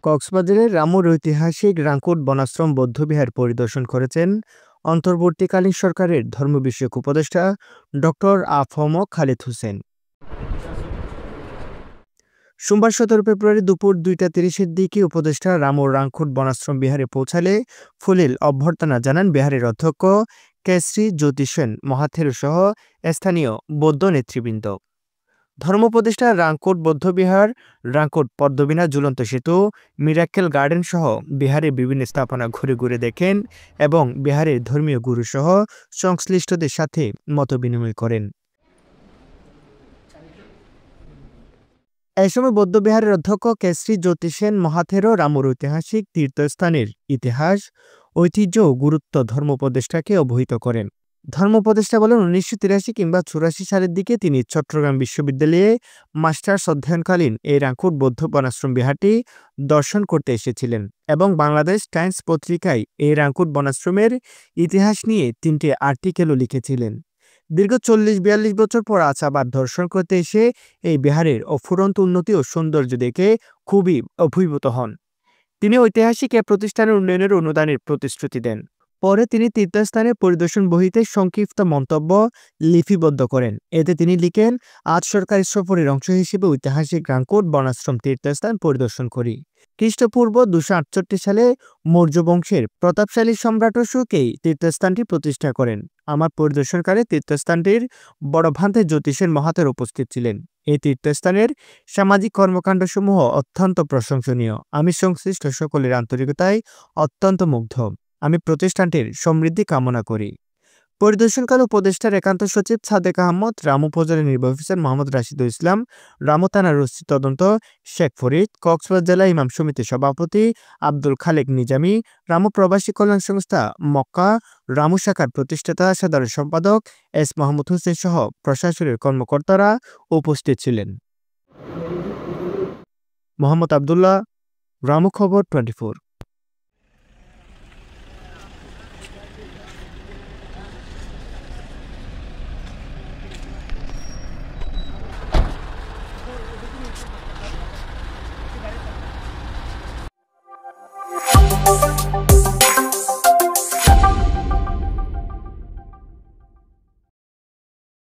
কক্সবাজারের রামুর ঐতিহাসিক রাঙ্কুট বনাশ্রম বৌদ্ধবিহার পরিদর্শন করেছেন অন্তর্বর্তীকালীন সরকারের ধর্ম বিষয়ক উপদেষ্টা ডক্টর আ.ফ.ম খালিদ হোসেন। সোমবার ১৭ ফেব্রুয়ারি দুপুর ২টা ৩০-এর দিকে উপদেষ্টা রামুর রাঙ্কুট বনাশ্রম বিহারে পৌঁছালে ফুলিল অভ্যর্থনা জানান বিহারের অধ্যক্ষ কেশরী জ্যোতি সেন মহাথেরো সহ স্থানীয় বৌদ্ধ নেতৃবৃন্দ। ধর্মোপদেষ্টা রাঙ্কুট বৌদ্ধবিহার, রাঙ্কুট পদ্মবিনা ঝুলন্ত সেতু, মিরাক্কেল গার্ডেন সহ বিহারের বিভিন্ন স্থাপনা ঘুরে ঘুরে দেখেন এবং বিহারের ধর্মীয় গুরু সহ সংশ্লিষ্টদের সাথে মতবিনিময় করেন। এই সময় বৌদ্ধবিহারের অধ্যক্ষ কেশরী জ্যোতি সেন মহাথেরো রামুর ঐতিহাসিক তীর্থস্থানের ইতিহাস, ঐতিহ্য ও গুরুত্ব ধর্মোপদেষ্টাকে অবহিত করেন। ধর্মোপদেষ্টা বলেন, ১৯৮৩ কিংবা ৮৪ সালের দিকে তিনি চট্টগ্রাম বিশ্ববিদ্যালয়ে মাস্টার্স অধ্যয়নকালীন এই রাঙ্কুট বৌদ্ধ বনাশ্রম বিহারটি দর্শন করতে এসেছিলেন এবং বাংলাদেশ টাইমস পত্রিকায় এই রাঙ্কুট বনাশ্রমের ইতিহাস নিয়ে ৩টি আর্টিকেলও লিখেছিলেন। দীর্ঘ ৪০-৪২ বছর পর আজ আবার দর্শন করতে এসে এই বিহারের অফুরন্ত উন্নতি ও সৌন্দর্য দেখে খুবই অভিভূত হন। তিনি ঐতিহাসিক এ প্রতিষ্ঠানের উন্নয়নের অনুদানের প্রতিশ্রুতি দেন। পরে তিনি তীর্থস্থানের পরিদর্শন বহিতে সংক্ষিপ্ত মন্তব্য লিপিবদ্ধ করেন। এতে তিনি লিখেন, আজ সরকারি সফরের অংশ হিসেবে ঐতিহাসিক রাঙ্কুট বনাশ্রম তীর্থস্থান পরিদর্শন করি। খ্রিস্টপূর্ব ২৬৮ সালে মৌর্য বংশের প্রতাপশালী সম্রাট অশোকই তীর্থস্থানটি প্রতিষ্ঠা করেন। আমার পরিদর্শনকালে তীর্থস্থানটির বড় ভান্তে জ্যোতিষের মহাতের উপস্থিত ছিলেন। এই তীর্থস্থানের সামাজিক কর্মকাণ্ডসমূহ অত্যন্ত প্রশংসনীয়। আমি সংশ্লিষ্ট সকলের আন্তরিকতায় অত্যন্ত মুগ্ধ। আমি প্রতিষ্ঠানটির সমৃদ্ধি কামনা করি। পরিদর্শনকালে উপদেষ্টার একান্ত সচিব সাদেক আহমদ, রামু উপজেলা নির্বাহী অফিসার মোহাম্মদ রাশিদুল ইসলাম, রামু থানার ওসি তদন্ত শেখ ফরিদ, কক্সবাজার জেলা ইমাম সমিতির সভাপতি আব্দুল খালেক নিজামী, রামু প্রবাসী কল্যাণ সংস্থা মক্কা, রামু শাখার প্রতিষ্ঠাতা সাধারণ সম্পাদক এস মাহমুদ হোসেন সহ প্রশাসনের কর্মকর্তারা উপস্থিত ছিলেন। মোহাম্মদ আবদুল্লাহ, রামু খবর 24।